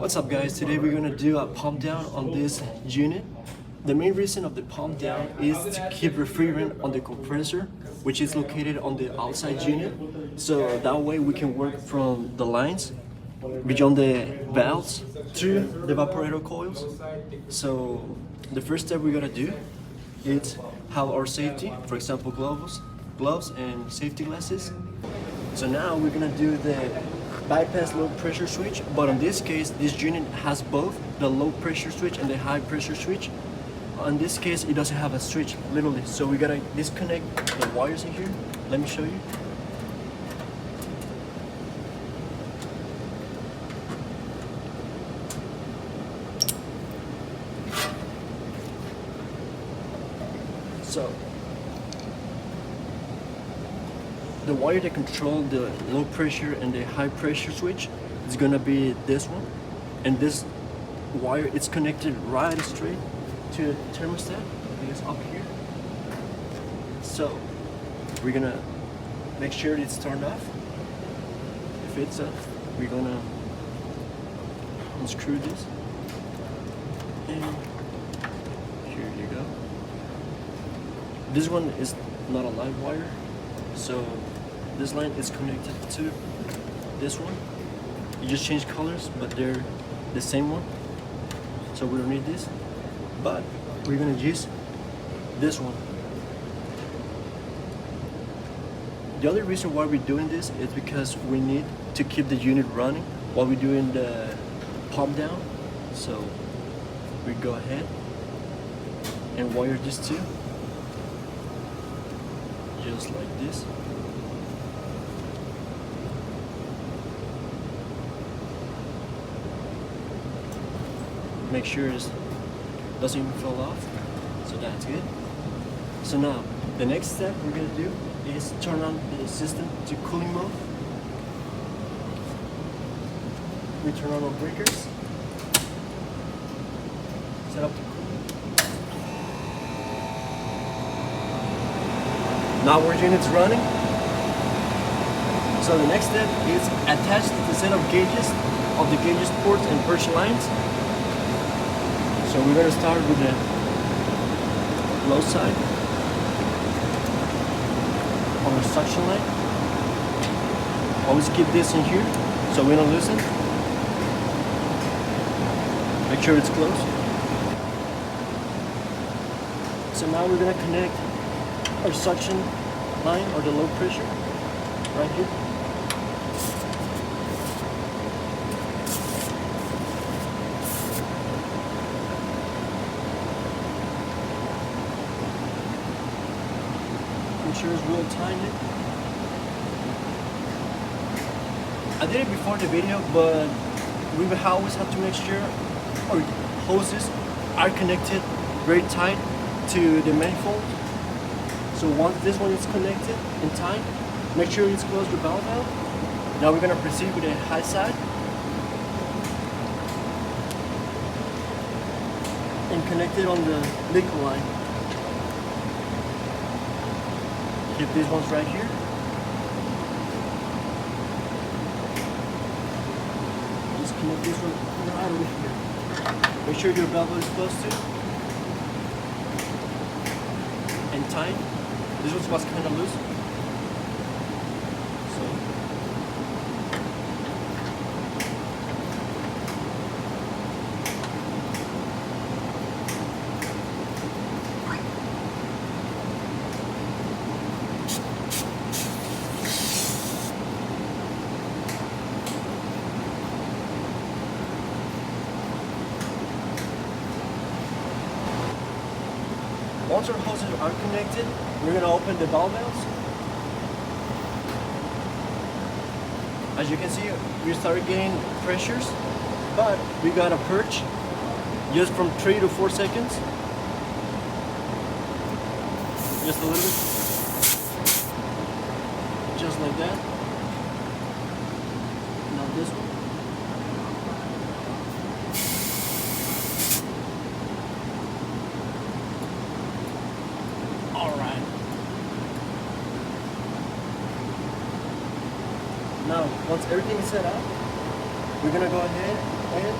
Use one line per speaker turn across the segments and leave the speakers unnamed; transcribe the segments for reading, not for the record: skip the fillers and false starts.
What's up guys, today we're gonna do a pump down on this unit. The main reason of the pump down is to keep refrigerant on the compressor, which is located on the outside unit. So that way we can work from the lines beyond the valves through the evaporator coils. So the first step we're gonna do is have our safety, for example gloves and safety glasses. So now we're gonna do the bypass low pressure switch, but in this case this unit has both the low pressure switch and the high pressure switch. In this case it doesn't have a switch, literally, so we gotta disconnect the wires in here. Let me show you. So the wire that controls the low pressure and the high pressure switch is gonna be this one, and this wire it's connected right straight to the thermostat. It's up here. So we're gonna make sure it's turned off. If it's off, we're gonna unscrew this, and here you go. This one is not a live wire, so this line is connected to this one. You just change colors, but they're the same one, so we don't need this. But we're gonna use this one. The other reason why we're doing this is because we need to keep the unit running while we're doing the pump down. So we go ahead and wire these two just like this. Make sure it doesn't even fall off, so that's good. So now the next step we're gonna do is turn on the system to cooling mode. We turn on our breakers, set up the cooling. Now our unit's running. So the next step is attach the set of gauges of the gauges ports and purge lines. So we're going to start with the low side on the suction line. Always keep this in here so we don't lose it. Make sure it's closed. So now we're going to connect our suction line, or the low pressure, right here. Make sure it's real tight. I did it before the video, but we will always have to make sure our hoses are connected very tight to the manifold. So once this one is connected in time, make sure it's closed with valve valve. Now we're going to proceed with the high side and connect it on the liquid line. Keep these ones right here. Just connect this one right over here. Make sure your valve is close to and tight. This was kind of loose. So once our hoses are connected, we're going to open the valve valves. As you can see, we started getting pressures, but we got a purge just from 3 to 4 seconds. Just a little bit. Just like that. Now this one. Now, once everything is set up, we're gonna go ahead And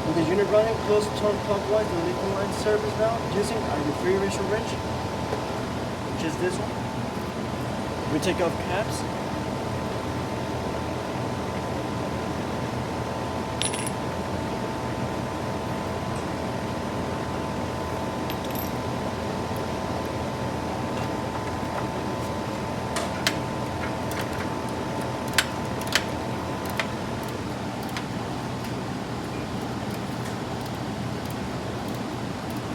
with the unit running, close turn clockwise the liquid line service valve using a refrigeration wrench, which is this one. We take off caps.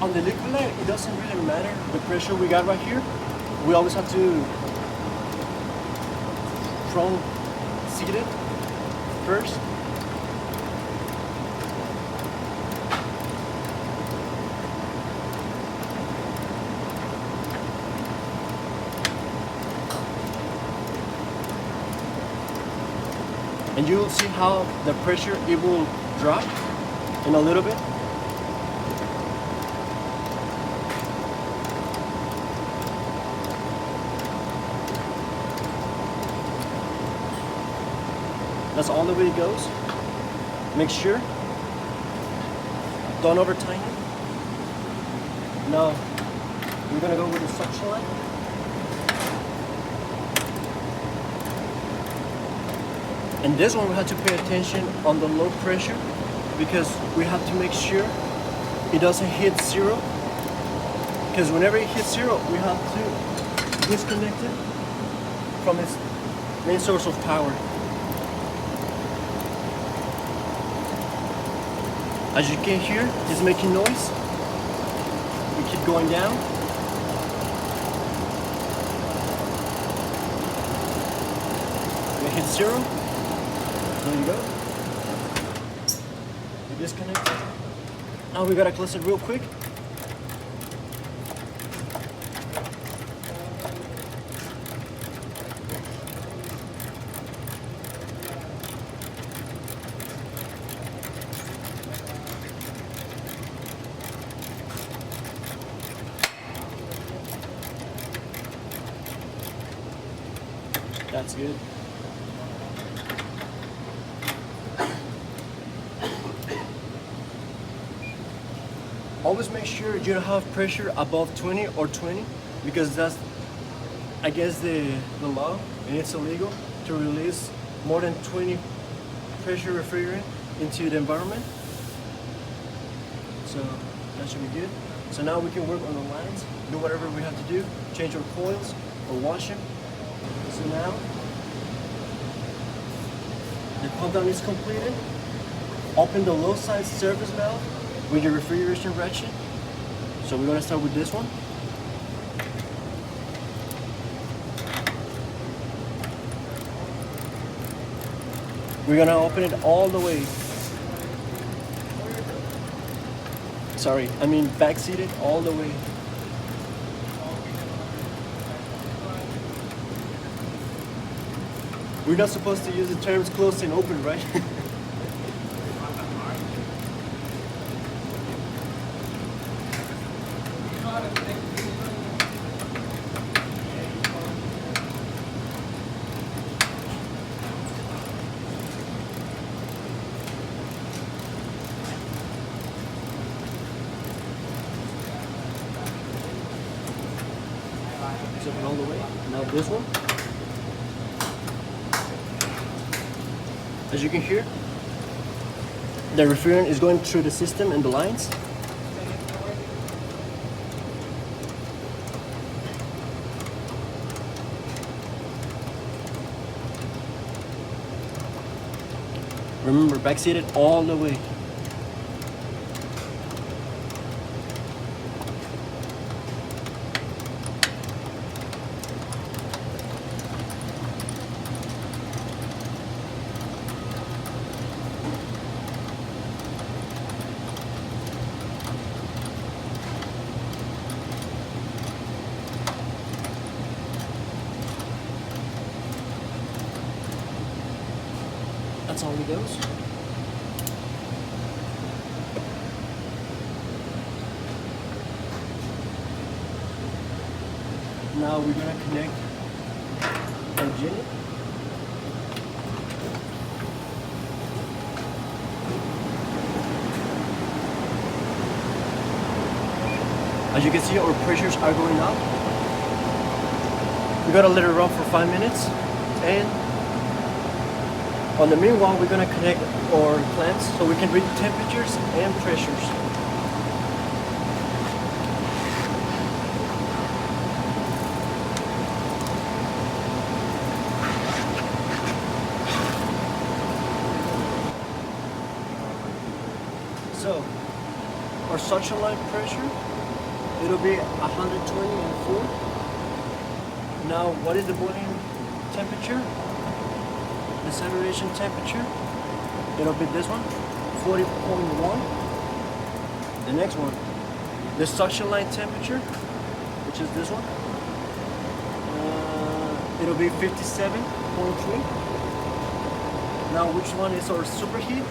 On the liquid line, it doesn't really matter the pressure we got right here. We always have to front seat it first. And you will see how the pressure, it will drop in a little bit. That's all the way it goes. Make sure, don't over tighten it. Now, we're gonna go with the suction line. And this one we have to pay attention on the low pressure because we have to make sure it doesn't hit zero. Because whenever it hits zero, we have to disconnect it from its main source of power. As you can hear, it's making noise. We keep going down. We hit zero. There you go. We disconnect it. Now we gotta close it real quick. That's good. Always make sure you don't have pressure above 20 or 20 because that's against the law and it's illegal to release more than 20 pressure refrigerant into the environment. So that should be good. So now we can work on the lines, do whatever we have to do, change our coils or wash them. So now the pump down is completed. Open the low side service valve with your refrigeration ratchet. So we're gonna start with this one. We're gonna open it all the way. Sorry, I mean back-seated all the way. We're not supposed to use the terms closed and open, right? It's open all the way. Now this one. As you can hear, the refrigerant is going through the system and the lines. Remember, back-seated all the way. That's all it goes. Now we're gonna connect our unit. As you can see, our pressures are going up. We gotta let it run for 5 minutes, and on the meanwhile, we're gonna connect our clamps so we can read temperatures and pressures. So, our suction line pressure, it'll be 120.4. Now, what is the boiling temperature? The saturation temperature, it'll be this one, 40.1. The next one, the suction line temperature, which is this one, it'll be 57.3. Now, which one is our superheat?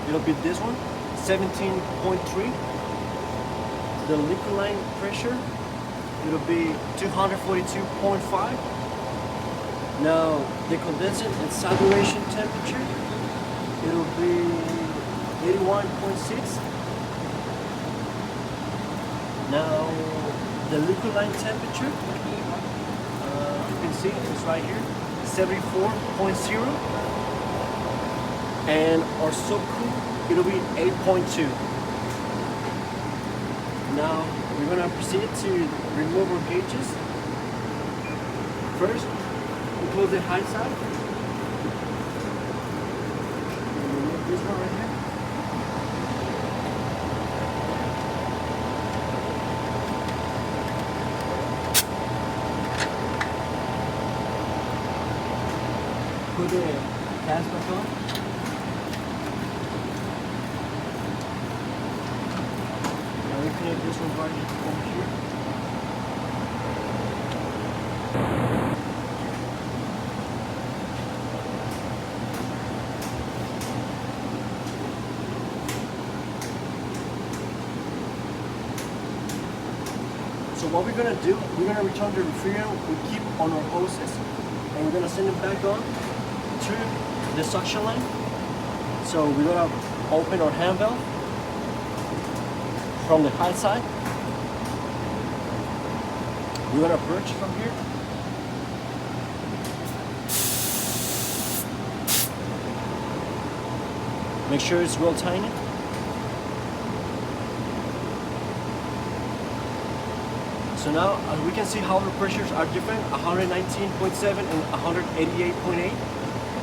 It'll be this one, 17.3. The liquid line pressure, it'll be 242.5. Now, the condensate and saturation temperature, it'll be 81.6. Now, the liquid line temperature, you can see it's right here, 74.0. And our subcool, it'll be 8.2. Now, we're gonna proceed to remove our gauges. First, we close the high side. Remove this one right here. Put the gas back on. Now we connect this one right over here. So what we're gonna do, we're gonna return the refrigerant we keep on our hoses, and we're gonna send it back on to the suction line. So we're gonna open our hand valve from the high side. We're gonna approach from here. Make sure it's well tightened. So now, as we can see how the pressures are different, 119.7 and 188.8.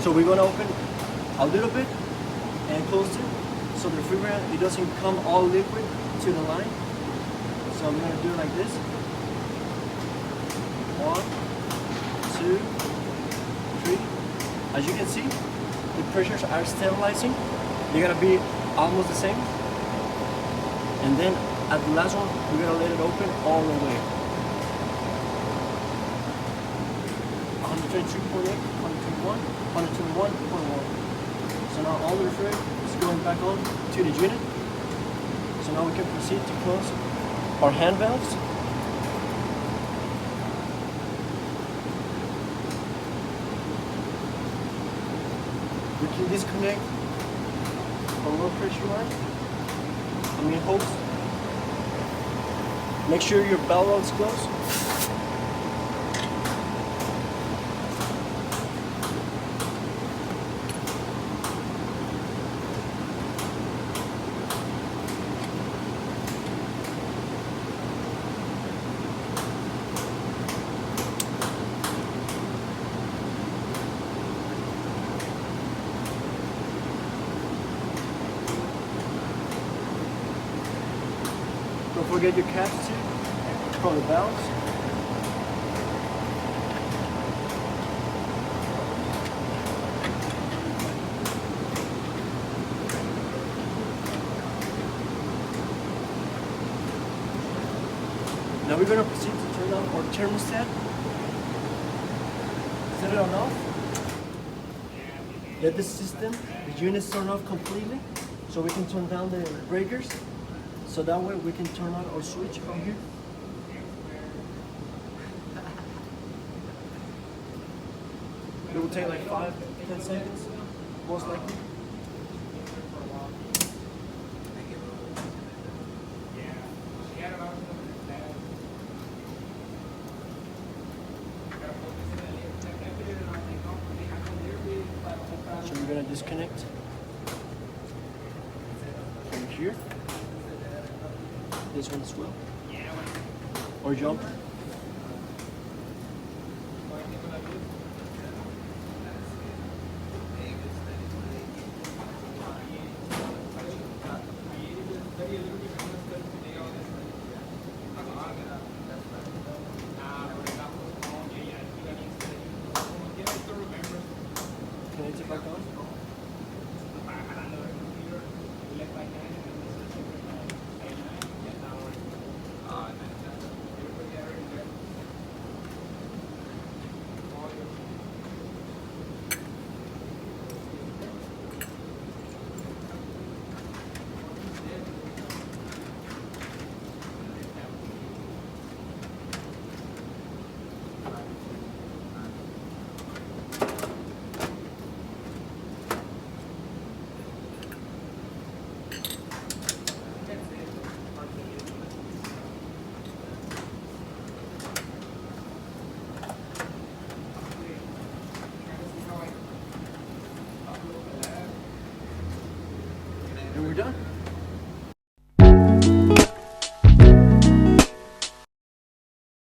So we're gonna open a little bit and close it, so the refrigerant, it doesn't come all liquid to the line. So I'm gonna do it like this. 1, 2, 3. As you can see, the pressures are stabilizing. They're gonna be almost the same. And then at the last one, we're gonna let it open all the way. 122.8, 121, 121.1. So now all the refrigerant is going back on to the unit. So now we can proceed to close our hand valves. We can disconnect our low pressure line, hose. Make sure your bell roll is closed. Don't forget your caps too, from the valves. Now we're going to proceed to turn on our thermostat. Set it on off. Let the system, the units turn off completely, so we can turn down the breakers. So that way we can turn on our switch from here. It will take like 5-10 seconds, most likely. gonna disconnect from here. This one as well. Or jumper. Connect it back on. And we're done.